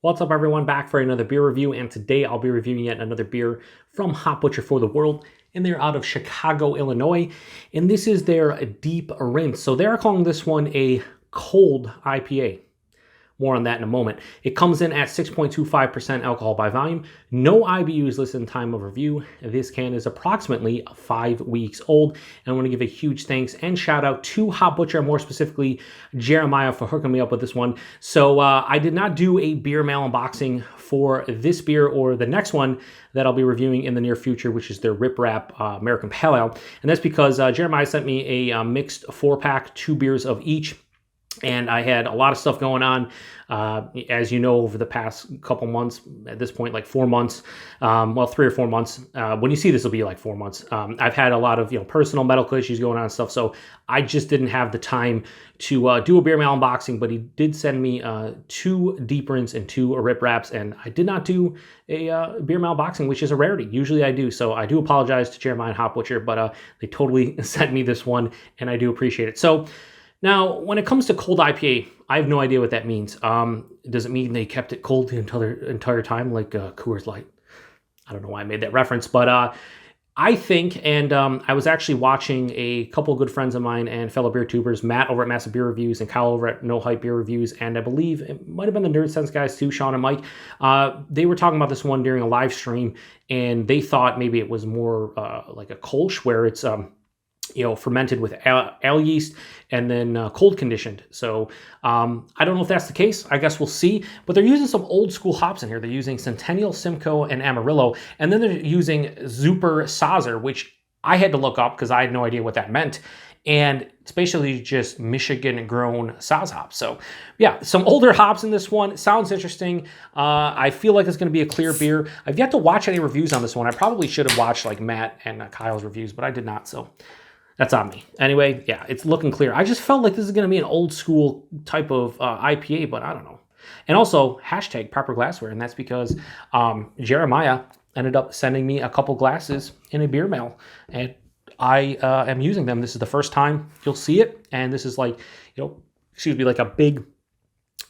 What's up, everyone? Back for another beer review, and today I'll be reviewing yet another beer from Hop Butcher for the World, and they're out of Chicago, Illinois, and this is their Deep Rinse. So they're calling this one a Cold IPA. More on that in a moment. It comes in at 6.25% alcohol by volume. No IBUs listed in time of review. This can is approximately 5 weeks old. And I want to give a huge thanks and shout out to Hop Butcher, more specifically Jeremiah, for hooking me up with this one. So I did not do a beer mail unboxing for this beer or the next one that I'll be reviewing in the near future, which is their Rip Rap American Pale Ale. And that's because Jeremiah sent me a mixed 4-pack, 2 beers of each. And I had a lot of stuff going on, as you know, over the past couple months, at this point, like 4 months, well, 3 or 4 months. When you see this, it'll be like 4 months. I've had a lot of, personal medical issues going on and stuff. So I just didn't have the time to do a beer mail unboxing, but he did send me 2 Deep Rinse and 2 Rip Raps. And I did not do a beer mail unboxing, which is a rarity. Usually I do. So I do apologize to Jeremiah and Hop Butcher, but they totally sent me this one and I do appreciate it. So now, when it comes to cold IPA, I have no idea what that means. Does it mean they kept it cold the entire time, like Coors Light? I don't know why I made that reference, but I think, and I was actually watching a couple of good friends of mine and fellow beer tubers, Matt over at Massive Beer Reviews and Kyle over at No Hype Beer Reviews, and I believe it might have been the Nerd Sense guys too, Sean and Mike. They were talking about this one during a live stream, and they thought maybe it was more like a Kolsch, where it's fermented with ale yeast and then cold conditioned. So I don't know if that's the case. I guess we'll see. But they're using some old school hops in here. They're using Centennial, Simcoe, and Amarillo. And then they're using Zuper Saazer, which I had to look up because I had no idea what that meant. And it's basically just Michigan-grown Saaz hops. So yeah, some older hops in this one. It sounds interesting. I feel like it's going to be a clear beer. I've yet to watch any reviews on this one. I probably should have watched like Matt and Kyle's reviews, but I did not. So that's on me. Anyway, yeah, it's looking clear. I just felt like this is going to be an old school type of IPA, but I don't know. And also, hashtag proper glassware, and that's because Jeremiah ended up sending me a couple glasses in a beer mail, and I am using them. This is the first time you'll see it, and this is like, like a big,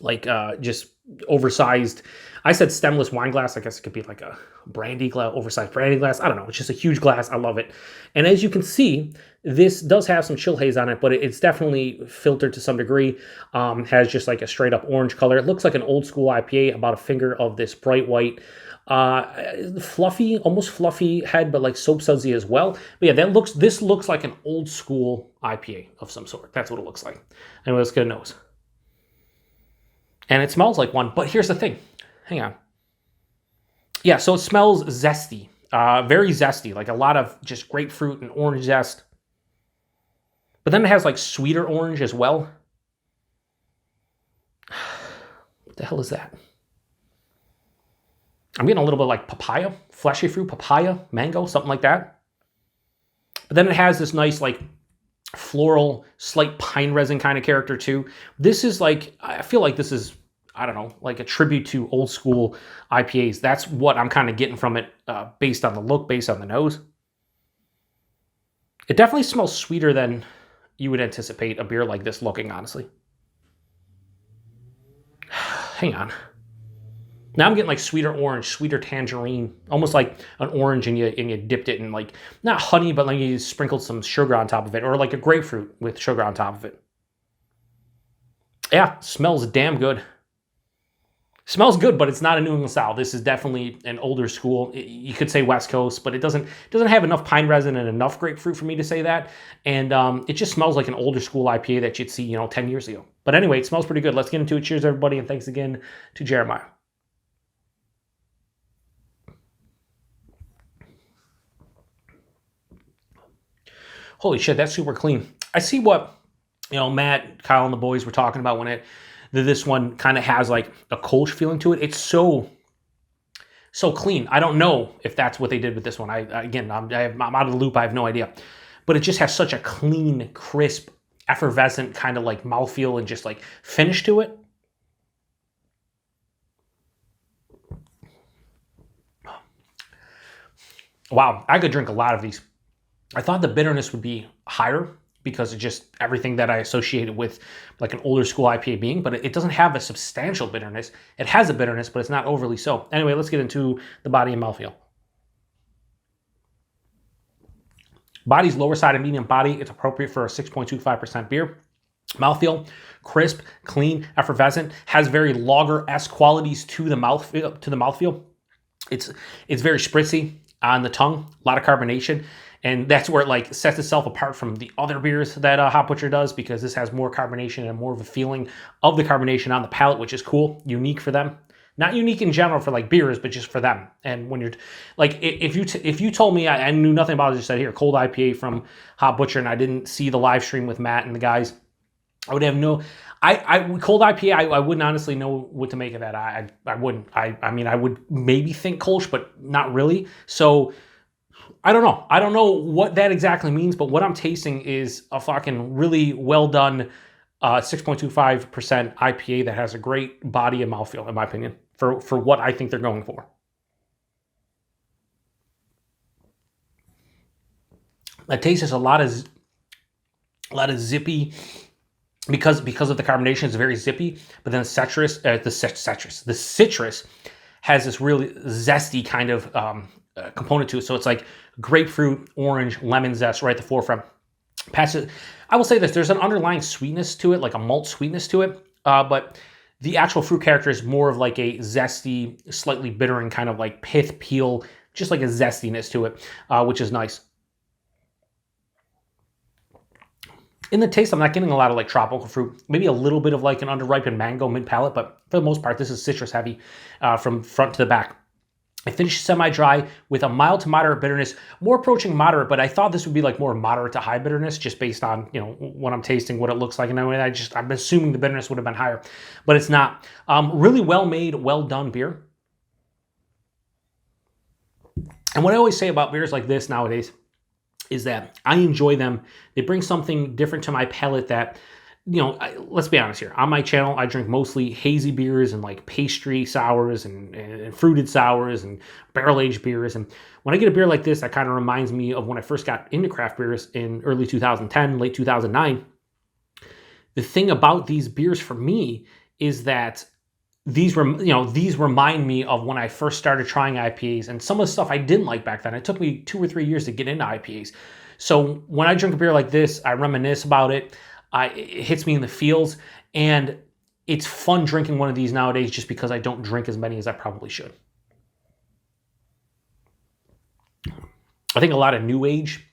like just oversized, I said stemless wine glass. I guess it could be like a brandy glass, oversized brandy glass. I don't know. It's just a huge glass. I love it. And as you can see, this does have some chill haze on it, but it's definitely filtered to some degree. Has just like a straight up orange color. It looks like an old school IPA, about a finger of this bright white, fluffy, almost fluffy head, but like soap sudsy as well. But yeah, this looks like an old school IPA of some sort. That's what it looks like. Anyway, let's get a nose. And it smells like one, but here's the thing. Hang on. Yeah, so it smells zesty, very zesty, like a lot of just grapefruit and orange zest. But then it has like sweeter orange as well. What the hell is that? I'm getting a little bit like papaya, fleshy fruit, papaya, mango, something like that. But then it has this nice like floral, slight pine resin kind of character too. This is like, I feel like this is, I don't know, like a tribute to old school IPAs. That's what I'm kind of getting from it, based on the look, based on the nose. It definitely smells sweeter than you would anticipate a beer like this looking, honestly. Hang on. Now I'm getting like sweeter orange, sweeter tangerine, almost like an orange, and you dipped it in like, not honey, but like you sprinkled some sugar on top of it, or like a grapefruit with sugar on top of it. Yeah, smells damn good. Smells good, but it's not a New England style. This is definitely an older school. You could say West Coast, but it doesn't have enough pine resin and enough grapefruit for me to say that. And it just smells like an older school IPA that you'd see, 10 years ago. But anyway, it smells pretty good. Let's get into it. Cheers, everybody, and thanks again to Jeremiah. Holy shit, that's super clean. I see what, Matt, Kyle, and the boys were talking about when this one kind of has like a Kolsch feeling to it. It's so clean. I don't know if that's what they did with this one. I'm out of the loop. I have no idea. But it just has such a clean, crisp, effervescent kind of like mouthfeel and just like finish to it. Wow, I could drink a lot of these. I thought the bitterness would be higher because it's just everything that I associated with like an older school IPA being, but it doesn't have a substantial bitterness. It has a bitterness, but it's not overly so. Anyway, let's get into the body and mouthfeel. Body's lower side of medium body. It's appropriate for a 6.25% beer. Mouthfeel, crisp, clean, effervescent, has very lager-esque qualities to the mouthfeel. It's very spritzy on the tongue, a lot of carbonation, and that's where it like sets itself apart from the other beers that Hop Butcher does, because this has more carbonation and more of a feeling of the carbonation on the palate, which is cool, unique for them. Not unique in general for like beers, but just for them. And when you're like, if you told me I knew nothing about it, just said here, Cold IPA from Hop Butcher, and I didn't see the live stream with Matt and the guys, I would have no. Cold IPA, I wouldn't honestly know what to make of that. I wouldn't. I mean, I would maybe think Kolsch, but not really. So I don't know. I don't know what that exactly means, but what I'm tasting is a fucking really well done 6.25% IPA that has a great body and mouthfeel, in my opinion, for what I think they're going for. That taste is a lot of zippy, because of the carbonation. It's very zippy, but then the citrus has this really zesty kind of component to it. So it's like grapefruit, orange, lemon zest right at the forefront. I will say this, there's an underlying sweetness to it, like a malt sweetness to it, but the actual fruit character is more of like a zesty, slightly bitter and kind of like pith peel, just like a zestiness to it, which is nice. In the taste, I'm not getting a lot of like tropical fruit, maybe a little bit of like an underripened mango mid palate, but for the most part, this is citrus heavy from front to the back. I finished semi-dry with a mild to moderate bitterness, more approaching moderate, but I thought this would be like more moderate to high bitterness just based on, you know, what I'm tasting, what it looks like. And I'm assuming the bitterness would have been higher, but it's not. Really well made, well done beer. And what I always say about beers like this nowadays is that I enjoy them. They bring something different to my palate that, you know, let's be honest here. On my channel, I drink mostly hazy beers and like pastry sours and fruited sours and barrel-aged beers. And when I get a beer like this, that kind of reminds me of when I first got into craft beers in early 2010, late 2009. The thing about these beers for me is that these remind me of when I first started trying IPAs and some of the stuff I didn't like back then. It took me 2 or 3 years to get into IPAs. So when I drink a beer like this, I reminisce about it. It hits me in the feels, and it's fun drinking one of these nowadays just because I don't drink as many as I probably should. I think a lot of new age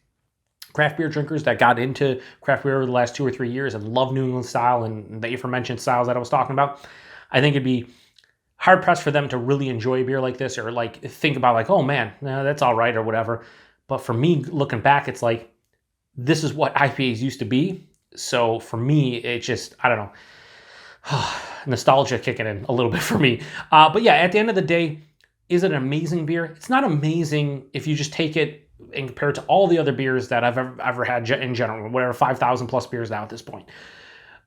craft beer drinkers that got into craft beer over the last 2 or 3 years and love New England style and the aforementioned styles that I was talking about, I think it'd be hard pressed for them to really enjoy a beer like this or like think about like, oh man, that's all right or whatever. But for me, looking back, it's like, this is what IPAs used to be. So for me, it just, I don't know, nostalgia kicking in a little bit for me. But yeah, at the end of the day, is it an amazing beer? It's not amazing if you just take it and compare it to all the other beers that I've ever had in general, whatever, 5,000 plus beers now at this point.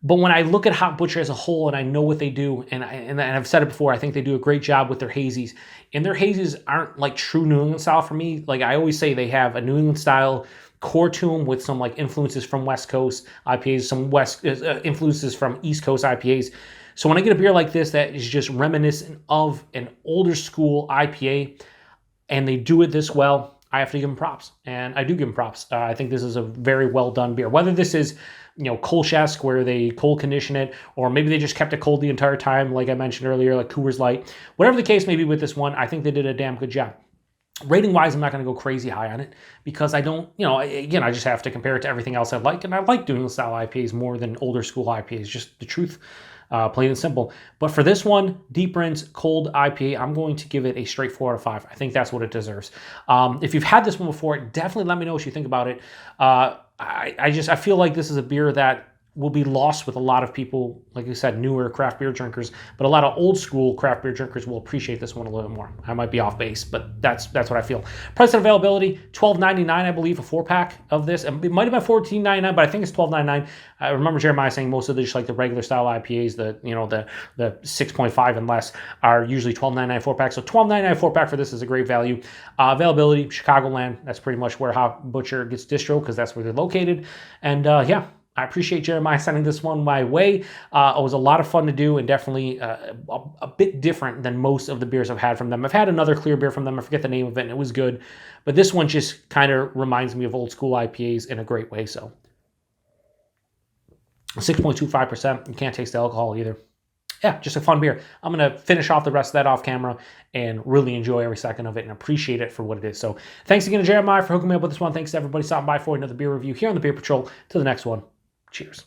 But when I look at Hop Butcher as a whole and I know what they do, and I've said it before, I think they do a great job with their hazies. And their hazies aren't like true New England style for me. Like I always say, they have a New England style core to them with some like influences from West Coast IPAs, some influences from East Coast IPAs. So when I get a beer like this that is just reminiscent of an older school IPA and they do it this well, I have to give them props. And I do give them props. I think this is a very well done beer. Whether this is, you know, Kolsch-esque where they cold condition it, or maybe they just kept it cold the entire time, like I mentioned earlier, like Coors Light. Whatever the case may be with this one, I think they did a damn good job. Rating wise, I'm not going to go crazy high on it because I don't, you know, again, I just have to compare it to everything else I like. And I like doing style IPAs more than older school IPAs, just the truth, plain and simple. But for this one, Deep Rinse Cold IPA, I'm going to give it a straight 4 out of 5. I think that's what it deserves. If you've had this one before, definitely let me know what you think about it. I feel like this is a beer that will be lost with a lot of people, like I said, newer craft beer drinkers, but a lot of old school craft beer drinkers will appreciate this one a little bit more. I might be off base, but that's what I feel. Price and availability, $12.99, I believe, a 4-pack of this. It might have been $14.99, but I think it's $12.99. I remember Jeremiah saying most of the just like the regular style IPAs, the 6.5 and less are usually $12.99 4-pack. So $12.99 4-pack for this is a great value. Availability, Chicagoland. That's pretty much where Hop Butcher gets distro because that's where they're located. And yeah. I appreciate Jeremiah sending this one my way. It was a lot of fun to do and definitely a bit different than most of the beers I've had from them. I've had another clear beer from them. I forget the name of it, and it was good. But this one just kind of reminds me of old school IPAs in a great way. So 6.25%. You can't taste the alcohol either. Yeah, just a fun beer. I'm going to finish off the rest of that off camera and really enjoy every second of it and appreciate it for what it is. So thanks again to Jeremiah for hooking me up with this one. Thanks to everybody stopping by for another beer review here on the Beer Patrol. To the next one. Cheers.